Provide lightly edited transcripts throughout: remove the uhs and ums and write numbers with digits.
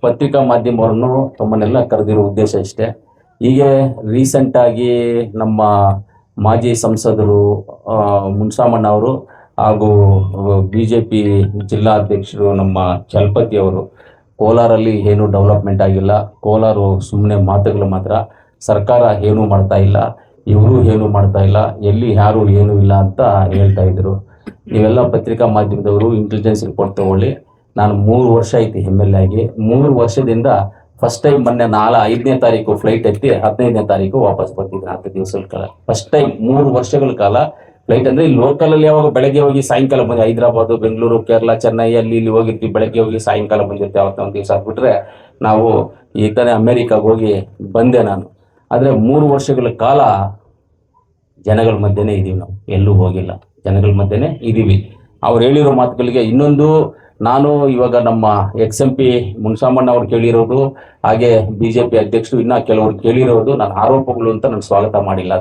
ಪತ್ರಿಕಾ ಮಾಧ್ಯಮವನ್ನು ತಮ್ಮನ್ನೆಲ್ಲ ಕರೆದಿರೋ ಉದ್ದೇಶ ಇಷ್ಟೇ. ಹೀಗೆ ರೀಸೆಂಟಾಗಿ ನಮ್ಮ ಮಾಜಿ ಸಂಸದರು ಮುನ್ಸಾಮಣ್ಣ ಅವರು ಹಾಗೂ BJP ಜಿಲ್ಲಾಧ್ಯಕ್ಷರು ನಮ್ಮ ಚಲಪತಿ ಅವರು ಕೋಲಾರಲ್ಲಿ ಏನೂ ಡೆವಲಪ್ಮೆಂಟ್ ಆಗಿಲ್ಲ, ಕೋಲಾರ ಸುಮ್ಮನೆ ಮಾತುಗಳು ಮಾತ್ರ, ಸರ್ಕಾರ ಏನೂ ಮಾಡ್ತಾ ಇಲ್ಲ, ಇವರು ಏನೂ ಮಾಡ್ತಾ ಇಲ್ಲ, ಎಲ್ಲಿ ಯಾರು ಏನೂ ಇಲ್ಲ ಅಂತ ಹೇಳ್ತಾ ಇದ್ರು. ನೀವೆಲ್ಲ ಪತ್ರಿಕಾ ಮಾಧ್ಯಮದವರು ಇಂಟೆಲಿಜೆನ್ಸ್ ರಿಪೋರ್ಟ್ ತಗೊಳ್ಳಿ. ನಾನು 3 ವರ್ಷ ಐತಿ MLA ಆಗಿ. 3 ವರ್ಷದಿಂದ ಫಸ್ಟ್ ಟೈಮ್ ಮೊನ್ನೆ 5ನೇ ತಾರೀಕು ಫ್ಲೈಟ್ ಎತ್ತಿ 15ನೇ ತಾರೀಕು ವಾಪಸ್ ಬಂದಿದ್ದೆ. 10 ದಿವಸಗಳ ಕಾಲ ಫಸ್ಟ್ ಟೈಮ್ 3 ವರ್ಷಗಳ ಕಾಲ ಫ್ಲೈಟ್ ಅಂದರೆ ಲೋಕಲಲ್ಲಿ ಯಾವಾಗ ಬೆಳಗ್ಗೆ ಹೋಗಿ ಸಾಯಂಕಾಲ ಬಂದು ಹೈದರಾಬಾದು, ಬೆಂಗಳೂರು, ಕೇರಳ, ಚೆನ್ನೈ ಅಲ್ಲಿ ಇಲ್ಲಿ ಹೋಗಿರ್ತೀವಿ. ಬೆಳಗ್ಗೆ ಹೋಗಿ ಸಾಯಂಕಾಲ ಬಂದಿರ್ತೀವಿ. ಅವತ್ತು ಒಂದು ದಿವಸ ಆಗ್ಬಿಟ್ರೆ ನಾವು ಈ ತಾನೇ ಅಮೇರಿಕಾಗೆ ಹೋಗಿ ಬಂದೆ ನಾನು. ಆದರೆ 3 ವರ್ಷಗಳ ಕಾಲ ಜನಗಳ ಮಧ್ಯೆನೇ ಇದ್ದೀವಿ, ನಾವು ಎಲ್ಲೂ ಹೋಗಿಲ್ಲ, ಜನಗಳ ಮಧ್ಯೆನೇ ಇದ್ದೀವಿ. ಅವ್ರು ಹೇಳಿರೋ ಮಾತುಗಳಿಗೆ ಇನ್ನೊಂದು, ನಾನು ಇವಾಗ ನಮ್ಮ XMP ಮುನ್ಸಾಮಣ್ಣ ಅವ್ರು ಕೇಳಿರೋದು, ಹಾಗೆ BJP ಅಧ್ಯಕ್ಷರು ಇನ್ನೂ ಕೆಲವರು ಕೇಳಿರೋದು ನನ್ನ ಆರೋಪಗಳು ಅಂತ ನಾನು ಸ್ವಾಗತ ಮಾಡಿಲ್ಲ.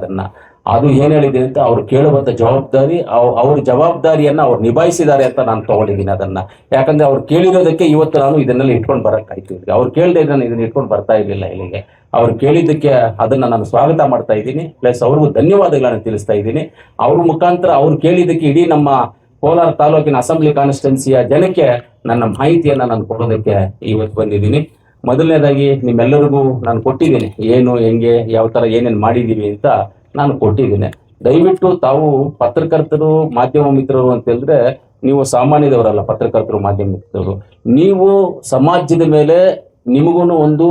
ಅದು ಏನು ಹೇಳಿದೆ ಅಂತ ಅವ್ರು ಕೇಳುವಂಥ ಜವಾಬ್ದಾರಿ, ಅವ್ರ ಜವಾಬ್ದಾರಿಯನ್ನು ಅವ್ರು ನಿಭಾಯಿಸಿದ್ದಾರೆ ಅಂತ ನಾನು ತೊಗೊಂಡಿದ್ದೀನಿ ಅದನ್ನು. ಯಾಕಂದರೆ ಅವ್ರು ಕೇಳಿರೋದಕ್ಕೆ ಇವತ್ತು ನಾನು ಇದನ್ನೆಲ್ಲ ಇಟ್ಕೊಂಡು ಬರೋಕ್ಕಾಯ್ತು. ಅವ್ರು ಕೇಳಿದೆ ನಾನು ಇದನ್ನು ಇಟ್ಕೊಂಡು ಬರ್ತಾ ಇರಲಿಲ್ಲ ಇಲ್ಲಿಗೆ. ಅವ್ರು ಕೇಳಿದ್ದಕ್ಕೆ ಅದನ್ನು ನಾನು ಸ್ವಾಗತ ಮಾಡ್ತಾ ಇದ್ದೀನಿ, ಪ್ಲಸ್ ಅವ್ರಿಗೂ ಧನ್ಯವಾದಗಳನ್ನು ತಿಳಿಸ್ತಾ ಇದ್ದೀನಿ. ಅವ್ರ ಮುಖಾಂತರ ಅವ್ರು ಕೇಳಿದ್ದಕ್ಕೆ ಇಡೀ ನಮ್ಮ ಕೋಲಾರ ತಾಲೂಕಿನ ಅಸೆಂಬ್ಲಿ ಕಾನ್ಸ್ಟಿಟ್ಯೂನ್ಸಿಯ ಜನಕ್ಕೆ ನನ್ನ ಮಾಹಿತಿಯನ್ನು ನಾನು ಕೊಡೋದಕ್ಕೆ ಇವತ್ತು ಬಂದಿದ್ದೀನಿ. ಮೊದಲನೇದಾಗಿ ನಿಮ್ಮೆಲ್ಲರಿಗೂ ನಾನು ಕೊಟ್ಟಿದ್ದೀನಿ, ಏನು ಹೆಂಗೆ ಯಾವ ಥರ ಏನೇನು ಮಾಡಿದ್ದೀವಿ ಅಂತ ನಾನು ಕೊಟ್ಟಿದ್ದೀನಿ. ದಯವಿಟ್ಟು ತಾವು ಪತ್ರಕರ್ತರು, ಮಾಧ್ಯಮ ಮಿತ್ರರು ಅಂತ ಹೇಳಿದ್ರೆ ನೀವು ಸಾಮಾನ್ಯದವರಲ್ಲ. ಪತ್ರಕರ್ತರು, ಮಾಧ್ಯಮ ಮಿತ್ರರು, ನೀವು ಸಮಾಜದ ಮೇಲೆ ನಿಮಗೂ ಒಂದು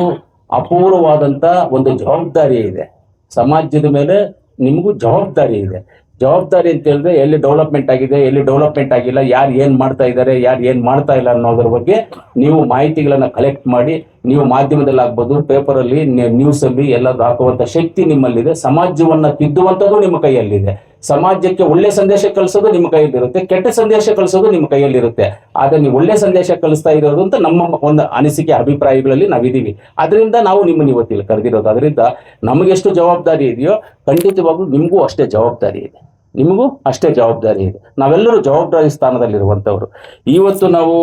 ಅಪೂರ್ವವಾದಂಥ ಒಂದು ಜವಾಬ್ದಾರಿ ಇದೆ. ಸಮಾಜದ ಮೇಲೆ ನಿಮಗೂ ಜವಾಬ್ದಾರಿ ಇದೆ. ಜವಾಬ್ದಾರಿ ಅಂತ ಹೇಳಿದ್ರೆ ಎಲ್ಲಿ ಡೆವಲಪ್ಮೆಂಟ್ ಆಗಿದೆ, ಎಲ್ಲಿ ಡೆವಲಪ್ಮೆಂಟ್ ಆಗಿಲ್ಲ, ಯಾರು ಏನು ಮಾಡ್ತಾ ಇದ್ದಾರೆ, ಯಾರು ಏನು ಮಾಡ್ತಾ ಇಲ್ಲ ಅನ್ನೋದ್ರ ಬಗ್ಗೆ ನೀವು ಮಾಹಿತಿಗಳನ್ನು ಕಲೆಕ್ಟ್ ಮಾಡಿ ನೀವು ಮಾಧ್ಯಮದಲ್ಲಿ ಆಗ್ಬೋದು, ಪೇಪರಲ್ಲಿ, ನ್ಯೂಸಲ್ಲಿ ಎಲ್ಲಾದ್ರೂ ಹಾಕುವಂಥ ಶಕ್ತಿ ನಿಮ್ಮಲ್ಲಿದೆ. ಸಮಾಜವನ್ನು ತಿದ್ದುವಂಥದ್ದು ನಿಮ್ಮ ಕೈಯಲ್ಲಿದೆ. ಸಮಾಜಕ್ಕೆ ಒಳ್ಳೆ ಸಂದೇಶ ಕಳಿಸೋದು ನಿಮ್ಮ ಕೈಯಲ್ಲಿರುತ್ತೆ, ಕೆಟ್ಟ ಸಂದೇಶ ಕಳಿಸೋದು ನಿಮ್ಮ ಕೈಯಲ್ಲಿರುತ್ತೆ. ಆದರೆ ನೀವು ಒಳ್ಳೆ ಸಂದೇಶ ಕಳಿಸ್ತಾ ಇರೋದು ಅಂತ ನಮ್ಮ ಒಂದು ಅನಿಸಿಕೆ, ಅಭಿಪ್ರಾಯಗಳಲ್ಲಿ ನಾವಿದ್ದೀವಿ. ಅದರಿಂದ ನಾವು ನಿಮ್ಮನ್ನು ಇವತ್ತಿಲ್ಲಿ ಕರೆದಿರೋದು. ಅದರಿಂದ ನಮಗೆಷ್ಟು ಜವಾಬ್ದಾರಿ ಇದೆಯೋ ಖಂಡಿತವಾಗ್ಲೂ ನಿಮಗೂ ಅಷ್ಟೇ ಜವಾಬ್ದಾರಿ ಇದೆ, ನಿಮಗೂ ಅಷ್ಟೇ ಜವಾಬ್ದಾರಿ ಇದೆ. ನಾವೆಲ್ಲರೂ ಜವಾಬ್ದಾರಿ ಸ್ಥಾನದಲ್ಲಿರುವಂಥವ್ರು. ಇವತ್ತು ನಾವು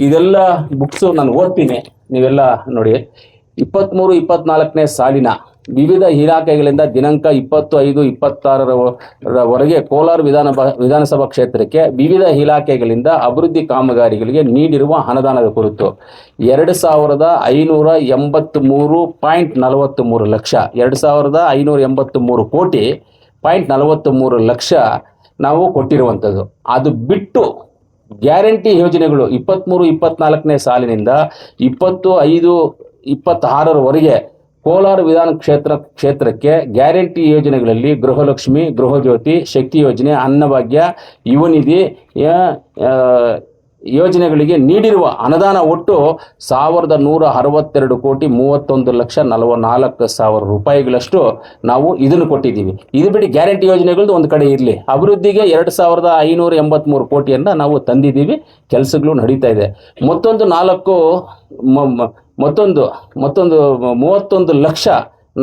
ಇದೆಲ್ಲ ಬುಕ್ಸು ನಾನು ಓದ್ತೀನಿ, ನೀವೆಲ್ಲ ನೋಡಿ. 23-24ನೇ ಸಾಲಿನ ವಿವಿಧ ಇಲಾಖೆಗಳಿಂದ ದಿನಾಂಕ 20-5-26 ಕೋಲಾರ ವಿಧಾನಸಭಾ ಕ್ಷೇತ್ರಕ್ಕೆ ವಿವಿಧ ಇಲಾಖೆಗಳಿಂದ ಅಭಿವೃದ್ಧಿ ಕಾಮಗಾರಿಗಳಿಗೆ ನೀಡಿರುವ ಅನುದಾನದ ಕುರಿತು 2583.43 ಲಕ್ಷ, 2583 ಕೋಟಿ .43 ಲಕ್ಷ ನಾವು ಕೊಟ್ಟಿರುವಂಥದ್ದು. ಅದು ಬಿಟ್ಟು ಗ್ಯಾರಂಟಿ ಯೋಜನೆಗಳು 23-24ನೇ ಸಾಲಿನಿಂದ 25-26 ಕೋಲಾರ ಕ್ಷೇತ್ರಕ್ಕೆ ಗ್ಯಾರಂಟಿ ಯೋಜನೆಗಳಲ್ಲಿ ಗೃಹಲಕ್ಷ್ಮಿ, ಗೃಹಜ್ಯೋತಿ, ಶಕ್ತಿ ಯೋಜನೆ, ಅನ್ನಭಾಗ್ಯ, ಯುವನಿಧಿ ಯೋಜನೆಗಳಿಗೆ ನೀಡಿರುವ ಅನುದಾನ ಒಟ್ಟು 1162 ಕೋಟಿ 31,44,000 ರೂಪಾಯಿಗಳಷ್ಟು ನಾವು ಇದನ್ನು ಕೊಟ್ಟಿದ್ದೀವಿ. ಇದು ಬಿಡಿ ಗ್ಯಾರಂಟಿ ಯೋಜನೆಗಳದ್ದು ಒಂದು ಕಡೆ ಇರಲಿ, ಅಭಿವೃದ್ಧಿಗೆ 2583 ಕೋಟಿಯನ್ನು ನಾವು ತಂದಿದ್ದೀವಿ. ಕೆಲಸಗಳು ನಡೀತಾ ಇದೆ. ಮತ್ತೊಂದು 31 ಲಕ್ಷ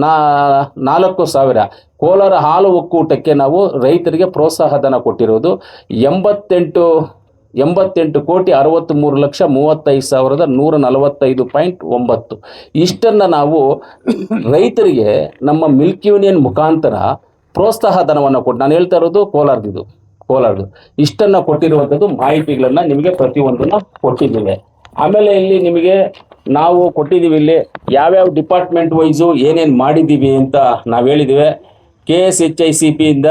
4,000 ಕೋಲಾರ ಹಾಲು ಒಕ್ಕೂಟಕ್ಕೆ ನಾವು ರೈತರಿಗೆ ಪ್ರೋತ್ಸಾಹ ಧನ ಕೊಟ್ಟಿರೋದು. 88 ಕೋಟಿ 63,35,145.9 ಇಷ್ಟನ್ನು ನಾವು ರೈತರಿಗೆ ನಮ್ಮ ಮಿಲ್ಕ್ ಯೂನಿಯನ್ ಮುಖಾಂತರ ಪ್ರೋತ್ಸಾಹ ಧನವನ್ನು ಕೊಟ್ಟು, ನಾನು ಹೇಳ್ತಾ ಇರೋದು ಕೋಲಾರದು ಇಷ್ಟನ್ನು ಕೊಟ್ಟಿರುವಂಥದ್ದು ಮಾಹಿತಿಗಳನ್ನು ನಿಮಗೆ ಪ್ರತಿಯೊಂದನ್ನು ಕೊಟ್ಟಿದ್ದೀವಿ. ಆಮೇಲೆ ಇಲ್ಲಿ ನಿಮಗೆ ನಾವು ಕೊಟ್ಟಿದ್ದೀವಿ, ಇಲ್ಲಿ ಯಾವ್ಯಾವ ಡಿಪಾರ್ಟ್ಮೆಂಟ್ ವೈಸು ಏನೇನು ಮಾಡಿದ್ದೀವಿ ಅಂತ ನಾವು ಹೇಳಿದ್ದೀವಿ. KSHICP ಇಂದ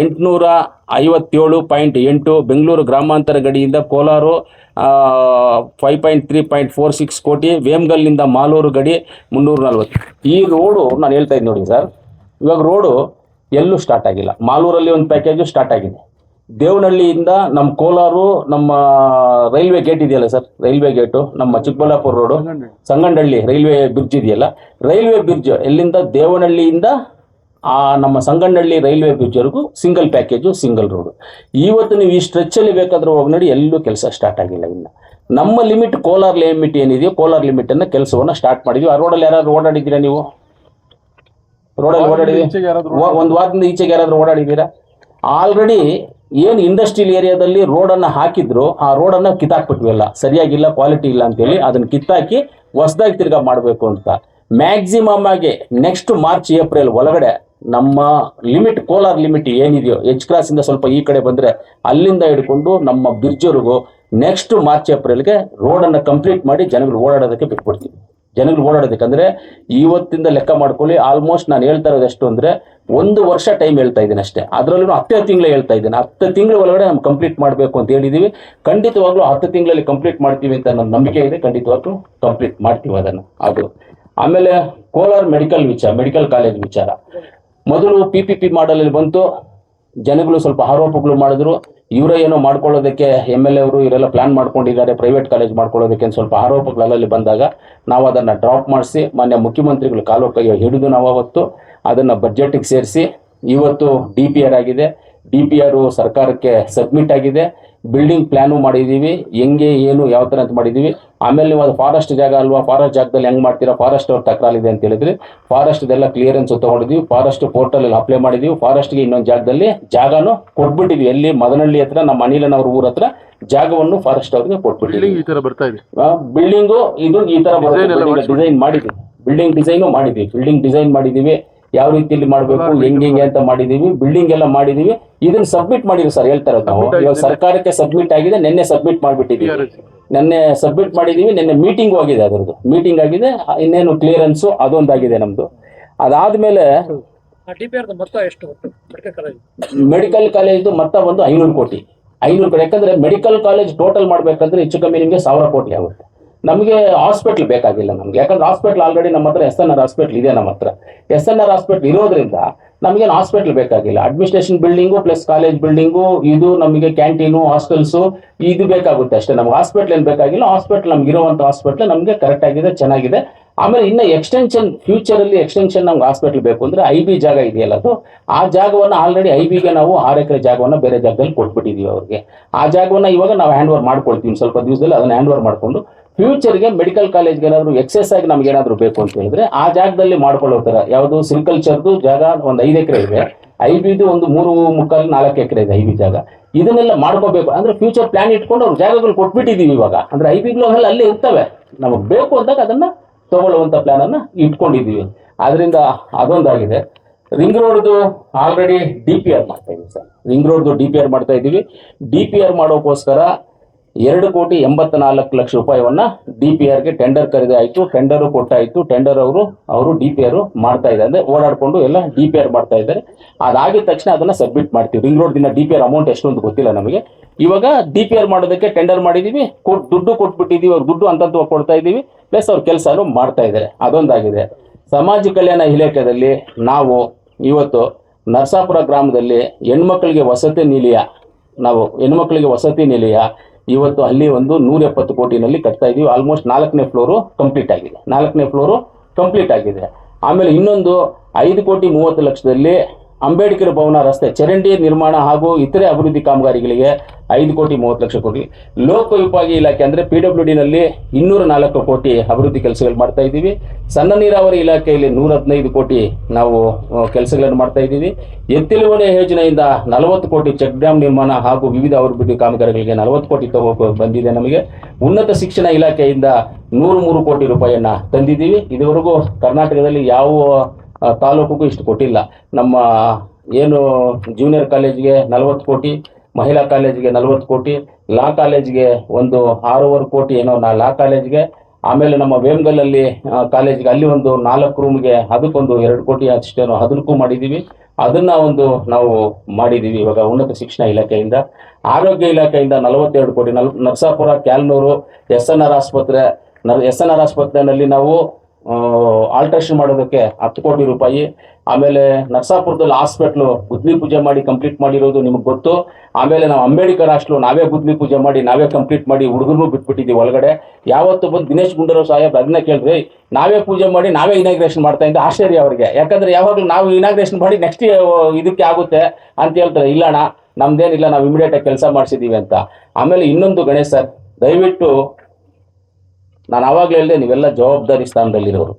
857.8, ಬೆಂಗಳೂರು ಗ್ರಾಮಾಂತರ ಗಡಿಯಿಂದ ಕೋಲಾರ 5.3.46 ಕೋಟಿ, ವೇಮಗಲ್ನಿಂದ ಮಾಲೂರು ಗಡಿ 340. ಈ ರೋಡು ನಾನು ಹೇಳ್ತಾ ಇದ್ದೀನಿ ನೋಡಿ ಸರ್, ಇವಾಗ ರೋಡು ಎಲ್ಲೂ ಸ್ಟಾರ್ಟ್ ಆಗಿಲ್ಲ. ಮಾಲೂರಲ್ಲಿ ಒಂದು ಪ್ಯಾಕೇಜು ಸ್ಟಾರ್ಟ್ ಆಗಿದೆ. ದೇವನಹಳ್ಳಿಯಿಂದ ನಮ್ಮ ಕೋಲಾರ, ನಮ್ಮ ರೈಲ್ವೆ ಗೇಟ್ ಇದೆಯಲ್ಲ ಸರ್, ರೈಲ್ವೆ ಗೇಟು, ನಮ್ಮ Chikkaballapur road, Sangandahalli railway bridge ಇದೆಯಲ್ಲ, ರೈಲ್ವೆ ಬ್ರಿಡ್ಜ್ ಎಲ್ಲಿಂದ ದೇವನಹಳ್ಳಿಯಿಂದ ನಮ್ಮ ಸಂಗಂಡಹಳ್ಳಿ ರೈಲ್ವೆ ಬ್ರಿಡ್ಜ್ವರೆಗೂ ಸಿಂಗಲ್ ಪ್ಯಾಕೇಜು, ಸಿಂಗಲ್ ರೋಡು. ಇವತ್ತು ನೀವು ಈ ಸ್ಟ್ರೆಚ್ಚಲ್ಲಿ ಬೇಕಾದರೂ ಹೋಗಿ ನೋಡಿ, ಎಲ್ಲೂ ಕೆಲಸ ಸ್ಟಾರ್ಟ್ ಆಗಿಲ್ಲ. ಇನ್ನು ನಮ್ಮ ಲಿಮಿಟ್, ಕೋಲಾರ ಲಿಮಿಟ್ ಏನಿದೆಯೋ, ಕೋಲಾರ ಲಿಮಿಟನ್ನು ಕೆಲಸವನ್ನು ಸ್ಟಾರ್ಟ್ ಮಾಡಿದ್ವಿ. ಆ ರೋಡಲ್ಲಿ ಯಾರಾದರೂ ಓಡಾಡಿದ್ದೀರಾ ನೀವು? ರೋಡಲ್ಲಿ ಓಡಾಡಿದ್ದೀವಿ? ಒಂದು ವಾರದಿಂದ ಈಚೆಗೆ ಯಾರಾದರೂ ಓಡಾಡಿದ್ದೀರಾ? ಆಲ್ರೆಡಿ ಏನು ಇಂಡಸ್ಟ್ರಿಯಲ್ ಏರಿಯಾದಲ್ಲಿ ರೋಡನ್ನು ಹಾಕಿದ್ರು ಆ ರೋಡನ್ನು ಕಿತ್ತಾಕ್ಬಿಟ್ವಿ, ಎಲ್ಲ ಸರಿಯಾಗಿಲ್ಲ, ಕ್ವಾಲಿಟಿ ಇಲ್ಲ ಅಂತೇಳಿ ಅದನ್ನು ಕಿತ್ತಾಕಿ ಹೊಸದಾಗಿ ತಿರ್ಗಾ ಮಾಡಬೇಕು ಅಂತ. ಮ್ಯಾಕ್ಸಿಮಮ್ ಆಗಿ ನೆಕ್ಸ್ಟ್ ಮಾರ್ಚ್ ಏಪ್ರಿಲ್ ಒಳಗಡೆ ನಮ್ಮ ಲಿಮಿಟ್, ಕೋಲಾರ ಲಿಮಿಟ್ ಏನಿದೆಯೋ ಎಚ್ ಕ್ರಾಸಿಂದ ಸ್ವಲ್ಪ ಈ ಕಡೆ ಬಂದರೆ ಅಲ್ಲಿಂದ ಹಿಡ್ಕೊಂಡು ನಮ್ಮ ಬ್ರಿಡ್ಜ್ವರೆಗೂ ನೆಕ್ಸ್ಟ್ ಮಾರ್ಚ್ ಏಪ್ರಿಲ್ಗೆ ರೋಡನ್ನು ಕಂಪ್ಲೀಟ್ ಮಾಡಿ ಜನಗಳು ಓಡಾಡೋದಕ್ಕೆ ಬಿಟ್ಬಿಡ್ತೀವಿ. ಜನಗಳು ಓಡಾಡೋದಕ್ಕೆ ಅಂದರೆ ಇವತ್ತಿಂದ ಲೆಕ್ಕ ಮಾಡ್ಕೊಳ್ಳಿ, ಆಲ್ಮೋಸ್ಟ್ ನಾನು ಹೇಳ್ತಾ ಇರೋದು ಎಷ್ಟು ಅಂದರೆ 1 ವರ್ಷ ಟೈಮ್ ಹೇಳ್ತಾ ಇದ್ದೀನಿ ಅಷ್ಟೇ. ಅದರಲ್ಲೂ 10 ತಿಂಗಳೇ ಹೇಳ್ತಾ ಇದ್ದೀನಿ. 10 ತಿಂಗಳ ಒಳಗಡೆ ನಾವು ಕಂಪ್ಲೀಟ್ ಮಾಡಬೇಕು ಅಂತ ಹೇಳಿದ್ದೀವಿ. ಖಂಡಿತವಾಗ್ಲೂ 10 ತಿಂಗಳಲ್ಲಿ ಕಂಪ್ಲೀಟ್ ಮಾಡ್ತೀವಿ ಅಂತ ನನ್ನ ನಂಬಿಕೆ ಇದೆ. ಖಂಡಿತವಾಗ್ಲೂ ಕಂಪ್ಲೀಟ್ ಮಾಡ್ತೀವಿ ಅದನ್ನು. ಅದು ಆಮೇಲೆ ಕೋಲಾರ ಮೆಡಿಕಲ್ ಕಾಲೇಜ್ ವಿಚಾರ ಮೊದಲು PPP ಮಾಡಲಲ್ಲಿ ಬಂತು. ಜನಗಳು ಸ್ವಲ್ಪ ಆರೋಪಗಳು ಮಾಡಿದ್ರು, ಇವರೇ ಏನೋ ಮಾಡ್ಕೊಳ್ಳೋದಕ್ಕೆ MLA ಅವರು ಇವರೆಲ್ಲ ಪ್ಲಾನ್ ಮಾಡ್ಕೊಂಡಿದ್ದಾರೆ ಪ್ರೈವೇಟ್ ಕಾಲೇಜ್ ಮಾಡ್ಕೊಳ್ಳೋದಕ್ಕೆ ಅಂತ ಸ್ವಲ್ಪ ಆರೋಪಗಳಲ್ಲಿ ಬಂದಾಗ ನಾವು ಅದನ್ನು ಡ್ರಾಪ್ ಮಾಡಿಸಿ ಮಾನ್ಯ ಮುಖ್ಯಮಂತ್ರಿಗಳು ಕಾಲು ಕೈ ಹಿಡಿದು ನಾವು ಅವತ್ತು ಅದನ್ನು ಬಜೆಟ್ಗೆ ಸೇರಿಸಿ ಇವತ್ತು DPR ಆಗಿದೆ. DPR ಸರ್ಕಾರಕ್ಕೆ ಸಬ್ಮಿಟ್ ಆಗಿದೆ. ಬಿಲ್ಡಿಂಗ್ ಪ್ಲಾನು ಮಾಡಿದ್ದೀವಿ, ಹೆಂಗೆ ಏನು ಯಾವ ಥರ ಅಂತ ಮಾಡಿದ್ದೀವಿ. ಆಮೇಲೆ ನೀವು ಅದು ಫಾರೆಸ್ಟ್ ಜಾಗ ಅಲ್ವಾ, ಫಾರೆಸ್ಟ್ ಜಾಗದಲ್ಲಿ ಹೆಂಗೆ ಮಾಡ್ತೀರಾ, ಫಾರೆಸ್ಟ್ ಅವ್ರ ತಕರಾರಿದೆ ಅಂತ ಹೇಳಿದ್ರಿ. ಫಾರೆಸ್ಟ್ದೆಲ್ಲ ಕ್ಲಿಯರೆನ್ಸ್ ತೊಗೊಂಡಿದ್ದೀವಿ, ಫಾರೆಸ್ಟ್ ಪೋರ್ಟಲಲ್ಲಿ ಅಪ್ಲೈ ಮಾಡಿದ್ದೀವಿ. ಫಾರೆಸ್ಟ್ಗೆ ಇನ್ನೊಂದು ಜಾಗದಲ್ಲಿ ಜಾಗನೂ ಕೊಟ್ಬಿಟ್ಟಿದ್ವಿ. ಎಲ್ಲಿ ಮದನಹಳ್ಳಿ ಹತ್ರ ನಮ್ಮ ಅನಿಲನವ್ರ ಊರ ಹತ್ರ ಜಾಗವನ್ನು ಫಾರೆಸ್ಟ್ ಅವ್ರಿಗೆ ಕೊಟ್ಬಿಟ್ಟಿದ್ವಿ. ಬಿಲ್ಡಿಂಗು ಇದು ಈ ಥರ ಡಿಸೈನ್ ಮಾಡಿದ್ವಿ. ಬಿಲ್ಡಿಂಗ್ ಡಿಸೈನ್ ಮಾಡಿದ್ದೀವಿ. ಯಾವ ರೀತಿಯಲ್ಲಿ ಮಾಡಬೇಕು ಹೆಂಗೆ ಅಂತ ಮಾಡಿದ್ದೀವಿ. ಬಿಲ್ಡಿಂಗ್ ಎಲ್ಲ ಮಾಡಿದ್ದೀವಿ. ಇದನ್ನ ಸಬ್ಮಿಟ್ ಮಾಡಿದ್ವಿ ಸರ್, ಹೇಳ್ತಾ ಇರೋದು ನಾವು. ಇವಾಗ ಸರ್ಕಾರಕ್ಕೆ ಸಬ್ಮಿಟ್ ಆಗಿದೆ, ನಿನ್ನೆ ಸಬ್ಮಿಟ್ ಮಾಡಿಬಿಟ್ಟಿದ್ದೀವಿ. ನಿನ್ನೆ ಸಬ್ಮಿಟ್ ಮಾಡಿದ್ದೀವಿ. ನಿನ್ನೆ ಮೀಟಿಂಗ್ ಆಗಿದೆ, ಅದರದ್ದು ಮೀಟಿಂಗ್ ಆಗಿದೆ. ಇನ್ನೇನು ಕ್ಲಿಯರೆನ್ಸು ಅದೊಂದಾಗಿದೆ ನಮ್ಮದು. ಅದಾದಮೇಲೆ ಮೆಡಿಕಲ್ ಕಾಲೇಜ್ದು ಮೊತ್ತ ಒಂದು 500 ಕೋಟಿ. ಯಾಕಂದರೆ ಮೆಡಿಕಲ್ ಕಾಲೇಜ್ ಟೋಟಲ್ ಮಾಡಬೇಕಂದ್ರೆ ಹೆಚ್ಚು ಕಮ್ಮಿ ನಿಮಗೆ 1000 ಕೋಟಿ ಆಗುತ್ತೆ. ನಮಗೆ ಹಾಸ್ಪಿಟ್ಲ್ ಬೇಕಾಗಿಲ್ಲ ನಮಗೆ, ಯಾಕಂದ್ರೆ ಹಾಸ್ಪಿಟ್ಲ್ ಆಲ್ರೆಡಿ ನಮ್ಮ ಹತ್ರ SNR ಹಾಸ್ಪಿಟ್ಲ್ ಇದೆ. ನಮ್ಮ ಹತ್ರ SNR ಹಾಸ್ಪಿಟ್ಲ್ ಇರೋದ್ರಿಂದ ನಮಗೇನು ಹಾಸ್ಪಿಟ್ಲ್ ಬೇಕಾಗಿಲ್ಲ. Administration building plus college building, ಇದು ನಮಗೆ ಕ್ಯಾಂಟೀನು, ಹಾಸ್ಟೆಲ್ಸು ಇದು ಬೇಕಾಗುತ್ತೆ ಅಷ್ಟೇ. ನಮ್ಗೆ ಹಾಸ್ಪಿಟ್ಲ್ ಏನು ಬೇಕಾಗಿಲ್ಲ. ಹಾಸ್ಪಿಟ್ಲ್ ನಮ್ಗೆ ಇರುವಂಥ ಹಾಸ್ಪಿಟ್ಲ್ ನಮಗೆ ಕರೆಕ್ಟ್ ಆಗಿದೆ, ಚೆನ್ನಾಗಿದೆ. ಆಮೇಲೆ ಇನ್ನು ಎಕ್ಸ್ಟೆನ್ಷನ್, ಫ್ಯೂಚರಲ್ಲಿ ಎಕ್ಸ್ಟೆನ್ಷನ್ ನಮ್ಗೆ ಹಾಸ್ಪಿಟ್ಲ್ ಬೇಕು ಅಂದರೆ IB ಜಾಗ ಇದೆಯಲ್ಲ, ಅದು ಆ ಜಾಗವನ್ನು ಆಲ್ರೆಡಿ IBಗೆ ನಾವು 6 ಎಕರೆ ಜಾಗವನ್ನು ಬೇರೆ ಜಾಗದಲ್ಲಿ ಕೊಟ್ಬಿಟ್ಟಿದ್ದೀವಿ ಅವ್ರಿಗೆ. ಆ ಜಾಗವನ್ನು ಇವಾಗ ನಾವು ಹ್ಯಾಂಡ್ ಓವರ್ ಮಾಡ್ಕೊಳ್ತೀವಿ. ಸ್ವಲ್ಪ ದಿವಸದಲ್ಲಿ ಅದನ್ನು ಹ್ಯಾಂಡ್ ಓವರ್ ಮಾಡಿಕೊಂಡು ಫ್ಯೂಚರ್ಗೆ ಮೆಡಿಕಲ್ ಕಾಲೇಜ್ಗೆ ಏನಾದರೂ ಎಕ್ಸೆಸ್ ಆಗಿ ನಮ್ಗೆ ಏನಾದರೂ ಬೇಕು ಅಂತ ಹೇಳಿದ್ರೆ ಆ ಜಾಗದಲ್ಲಿ ಮಾಡ್ಕೊಳ್ಳೋ ಥರ ಯಾವುದು ಸಿಲ್ಕಲ್ಚರ್ದು ಜಾಗ ಒಂದು 5 ಎಕರೆ ಇದೆ, IBದು ಒಂದು 3.25-4 ಎಕರೆ ಇದೆ IB ಜಾಗ. ಇದನ್ನೆಲ್ಲ ಮಾಡ್ಕೋಬೇಕು ಅಂದರೆ ಫ್ಯೂಚರ್ ಪ್ಲಾನ್ ಇಟ್ಕೊಂಡು ಅವ್ರು ಜಾಗಗಳು ಕೊಟ್ಬಿಟ್ಟಿದ್ದೀವಿ ಇವಾಗ. ಅಂದರೆ IBಗಳು ಅವೆಲ್ಲ ಅಲ್ಲೇ ಇರ್ತವೆ, ನಮಗೆ ಬೇಕು ಅಂದಾಗ ಅದನ್ನು ತಗೊಳ್ಳುವಂಥ ಪ್ಲಾನನ್ನು ಇಟ್ಕೊಂಡಿದ್ದೀವಿ. ಅದರಿಂದ ಅದೊಂದಾಗಿದೆ. ರಿಂಗ್ ರೋಡ್ದು ಆಲ್ರೆಡಿ DPR ಮಾಡ್ತಾ ಇದ್ದೀವಿ ಸರ್. ರಿಂಗ್ ರೋಡ್ದು DPR ಮಾಡ್ತಾ ಇದ್ದೀವಿ. DPR ಮಾಡೋಕ್ಕೋಸ್ಕರ 2,84,00,000 ರೂಪಾಯಿಯನ್ನು DPRಗೆ ಟೆಂಡರ್ ಕರೆದೇ ಆಯಿತು. ಟೆಂಡರು ಕೊಟ್ಟಾಯಿತು. ಟೆಂಡರ್ ಅವರು DPR ಮಾಡ್ತಾ ಇದ್ದಾರೆ, ಅಂದರೆ ಓಡಾಡಿಕೊಂಡು ಎಲ್ಲ DPR ಮಾಡ್ತಾ ಇದ್ದಾರೆ. ಅದಾಗಿದ ತಕ್ಷಣ ಅದನ್ನು ಸಬ್ಮಿಟ್ ಮಾಡ್ತೀವಿ. ರಿಂಗ್ ರೋಡ್ ದಿನ DPR ಅಮೌಂಟ್ ಎಷ್ಟು ಅಂತ ಗೊತ್ತಿಲ್ಲ ನಮಗೆ. ಇವಾಗ DPR ಮಾಡೋದಕ್ಕೆ ಟೆಂಡರ್ ಮಾಡಿದ್ದೀವಿ, ದುಡ್ಡು ಕೊಟ್ಬಿಟ್ಟಿದ್ದೀವಿ. ಅವ್ರು ದುಡ್ಡು ಅಂತಂತ ಕೊಡ್ತಾ ಇದ್ದೀವಿ, ಪ್ಲಸ್ ಅವ್ರ ಕೆಲಸನೂ ಮಾಡ್ತಾ ಇದ್ದಾರೆ. ಅದೊಂದಾಗಿದೆ. ಸಮಾಜ ಕಲ್ಯಾಣ ಇಲಾಖೆಯಲ್ಲಿ ನಾವು ಇವತ್ತು ನರಸಾಪುರ ಗ್ರಾಮದಲ್ಲಿ ಹೆಣ್ಮಕ್ಳಿಗೆ ವಸತಿ ನಿಲಯ ಇವತ್ತು ಅಲ್ಲಿ ಒಂದು 170 ಕೋಟಿನಲ್ಲಿ ಕಟ್ತಾ ಇದ್ದೀವಿ. ಆಲ್ಮೋಸ್ಟ್ 4ನೇ ಫ್ಲೋರು ಕಂಪ್ಲೀಟ್ ಆಗಿದೆ. ಆಮೇಲೆ ಇನ್ನೊಂದು 5,30,00,000ದಲ್ಲಿ ಅಂಬೇಡ್ಕರ್ ಭವನ ರಸ್ತೆ ಚರಂಡಿ ನಿರ್ಮಾಣ ಹಾಗೂ ಇತರೆ ಅಭಿವೃದ್ಧಿ ಕಾಮಗಾರಿಗಳಿಗೆ 5,30,00,000 ಕೋಟಿ. ಲೋಕೋಪಯೋಗಿ ಇಲಾಖೆ ಅಂದರೆ PWDನಲ್ಲಿ 204 ಕೋಟಿ ಅಭಿವೃದ್ಧಿ ಕೆಲಸಗಳು ಮಾಡ್ತಾ ಇದ್ದೀವಿ. ಸಣ್ಣ ನೀರಾವರಿ ಇಲಾಖೆಯಲ್ಲಿ 115 ಕೋಟಿ ನಾವು ಕೆಲಸಗಳನ್ನು ಮಾಡ್ತಾ ಇದ್ದೀವಿ. ಎತ್ತಿಲುವಣೆ ಯೋಜನೆಯಿಂದ 40 ಕೋಟಿ ಚೆಕ್ ಡ್ಯಾಮ್ ನಿರ್ಮಾಣ ಹಾಗೂ ವಿವಿಧ ಅಭಿವೃದ್ಧಿ ಕಾಮಗಾರಿಗಳಿಗೆ 40 ಕೋಟಿ ಬಂದಿದೆ ನಮಗೆ. ಉನ್ನತ ಶಿಕ್ಷಣ ಇಲಾಖೆಯಿಂದ 103 ಕೋಟಿ ರೂಪಾಯಿಯನ್ನು ತಂದಿದ್ದೀವಿ. ಇದುವರೆಗೂ ಕರ್ನಾಟಕದಲ್ಲಿ ಯಾವ ತಾಲೂಕಿಗೂ ಇಷ್ಟು ಕೊಟ್ಟಿಲ್ಲ. ನಮ್ಮ ಏನು ಜೂನಿಯರ್ ಕಾಲೇಜ್ಗೆ 40 ಕೋಟಿ, ಮಹಿಳಾ ಕಾಲೇಜ್ಗೆ 40 ಕೋಟಿ, ಲಾ ಕಾಲೇಜ್ಗೆ ಒಂದು 6.5 ಕೋಟಿ ಏನೋ ಲಾ ಕಾಲೇಜ್ಗೆ. ಆಮೇಲೆ ನಮ್ಮ ವೇಮಗಲ್ಲಲ್ಲಿ ಕಾಲೇಜ್ಗೆ ಅಲ್ಲಿ ಒಂದು 4 ರೂಮ್ಗೆ ಅದಕ್ಕೊಂದು 2 ಕೋಟಿ ಅಷ್ಟೇನೋ ಅದಕ್ಕೂ ಮಾಡಿದ್ದೀವಿ. ಅದನ್ನು ಒಂದು ನಾವು ಮಾಡಿದ್ದೀವಿ ಇವಾಗ ಉನ್ನತ ಶಿಕ್ಷಣ ಇಲಾಖೆಯಿಂದ. ಆರೋಗ್ಯ ಇಲಾಖೆಯಿಂದ 42 ಕೋಟಿ. ನರಸಾಪುರ, ಕ್ಯಾಲ್ನೂರು, SNR ಆಸ್ಪತ್ರೆಯಲ್ಲಿ ನಾವು ಆಲ್ಟ್ರೇಷನ್ ಮಾಡೋದಕ್ಕೆ 10 ಕೋಟಿ ರೂಪಾಯಿ. ಆಮೇಲೆ ನರಸಾಪುರದಲ್ಲಿ ಹಾಸ್ಪಿಟ್ಲು ಗುದ್ಲಿ ಪೂಜೆ ಮಾಡಿ ಕಂಪ್ಲೀಟ್ ಮಾಡಿರೋದು ನಿಮಗೆ ಗೊತ್ತು. ಆಮೇಲೆ ನಾವು ಅಂಬೇಡ್ಕರ್ ಹಾಸ್ಟೆಲು ನಾವೇ ಗುದ್ಲಿ ಪೂಜೆ ಮಾಡಿ ನಾವೇ ಕಂಪ್ಲೀಟ್ ಮಾಡಿ ಹುಡುಗರು ಬಿಟ್ಬಿಟ್ಟಿದ್ದೀವಿ ಒಳಗಡೆ. ಯಾವತ್ತು ಬಂದು ದಿನೇಶ್ ಗುಂಡೂರಾವ್ ಸಾಹೇಬ್ ಅದನ್ನ ಕೇಳಿದ್ರಿ, ನಾವೇ ಪೂಜೆ ಮಾಡಿ ನಾವೇ ಇನಾಗ್ರೇಷನ್ ಮಾಡ್ತಾ ಇದ್ದ ಆಶ್ಚರ್ಯ ಅವರಿಗೆ. ಯಾಕಂದರೆ ಯಾವಾಗಲೂ ನಾವು ಇನಾಗ್ರೇಷನ್ ಮಾಡಿ ನೆಕ್ಸ್ಟ್ ಇದಕ್ಕೆ ಆಗುತ್ತೆ ಅಂತ ಹೇಳ್ತಾರೆ. ಇಲ್ಲಣ್ಣ ನಮ್ದೇನಿಲ್ಲ, ನಾವು ಇಮಿಡಿಯೇಟಾಗಿ ಕೆಲಸ ಮಾಡಿಸಿದ್ದೀವಿ ಅಂತ. ಆಮೇಲೆ ಇನ್ನೊಂದು ಗಣೇಶ್ ಸರ್, ದಯವಿಟ್ಟು ನಾನು ಆವಾಗಲೇ ಹೇಳಿದೆ, ನೀವೆಲ್ಲ ಜವಾಬ್ದಾರಿ ಸ್ಥಾನದಲ್ಲಿರೋರು.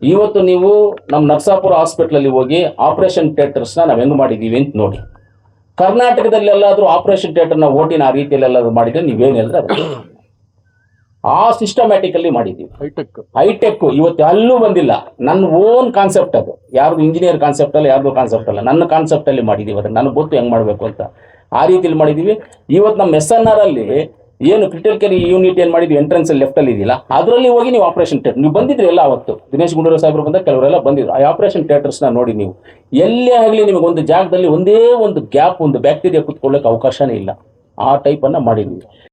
ಇವತ್ತು ನೀವು ನಮ್ಮ ನರಸಾಪುರ ಹಾಸ್ಪಿಟ್ಲಲ್ಲಿ ಹೋಗಿ ಆಪರೇಷನ್ ಥಿಯೇಟರ್ಸ್ನ ನಾವು ಹೆಂಗೆ ಮಾಡಿದ್ದೀವಿ ಅಂತ ನೋಡಿ. ಕರ್ನಾಟಕದಲ್ಲೆಲ್ಲಾದ್ರೂ ಆಪರೇಷನ್ ಥಿಯೇಟರ್ನ ಓಟಿನ ಆ ರೀತಿಯಲ್ಲಿ ಎಲ್ಲಾದ್ರೂ ಮಾಡಿದ್ರೆ ನೀವೇನು ಹೇಳಿದ್ರೆ ಅದು ಆ ಸಿಸ್ಟಮ್ಯಾಟಿಕಲ್ಲಿ ಮಾಡಿದ್ದೀವಿ. ಹೈಟೆಕ್ ಇವತ್ತು ಅಲ್ಲೂ ಬಂದಿಲ್ಲ. ನನ್ನ ಓನ್ ಕಾನ್ಸೆಪ್ಟ್ ಅದು, ಯಾರ್ದು ಇಂಜಿನಿಯರ್ ಕಾನ್ಸೆಪ್ಟ್ ಅಲ್ಲ, ಯಾರ್ದು ಕಾನ್ಸೆಪ್ಟ್ ಅಲ್ಲ, ನನ್ನ ಕಾನ್ಸೆಪ್ಟಲ್ಲಿ ಮಾಡಿದ್ದೀವಿ. ಅದನ್ನು ನನಗೆ ಗೊತ್ತು ಹೆಂಗೆ ಮಾಡಬೇಕು ಅಂತ. ಆ ರೀತಿಯಲ್ಲಿ ಮಾಡಿದ್ದೀವಿ. ಇವತ್ತು ನಮ್ಮ SNR ಅಲ್ಲಿ ಏನು ಕ್ರಿಟಿಕಲ್ ಕೇರ್ ಯೂನಿಟ್ ಏನು ಮಾಡಿದ್ವಿ, ಎಂಟ್ರೆನ್ಸ್ ಲೆಫ್ಟಲ್ಲಿ ಇದೆಯಲ್ಲ, ಅದರಲ್ಲಿ ಹೋಗಿ ನೀವು ಆಪರೇಷನ್ ಥಿಯೇಟರ್ ನೀವು ಬಂದಿದ್ರಿ ಎಲ್ಲ ಅವತ್ತು. ದಿನೇಶ್ ಗುಂಡೂರಾವ್ ಸಾಹೇಬರು ಬಂದಾಗ ಕೆಲವರೆಲ್ಲ ಬಂದಿದ್ರು. ಆ ಆಪರೇಷನ್ ಥಿಯೇಟರ್ಸ್ನ ನೋಡಿ ನೀವು ಎಲ್ಲೇ ಆಗಲಿ ನಿಮಗೆ ಒಂದು ಜಾಗದಲ್ಲಿ ಒಂದೇ ಒಂದು ಗ್ಯಾಪ್, ಒಂದು ಬ್ಯಾಕ್ಟೀರಿಯಾ ಕುತ್ಕೊಳ್ಳೋಕೆ ಅವಕಾಶನೇ ಇಲ್ಲ. ಆ ಟೈಪನ್ನು ಮಾಡಿದ್ವಿ.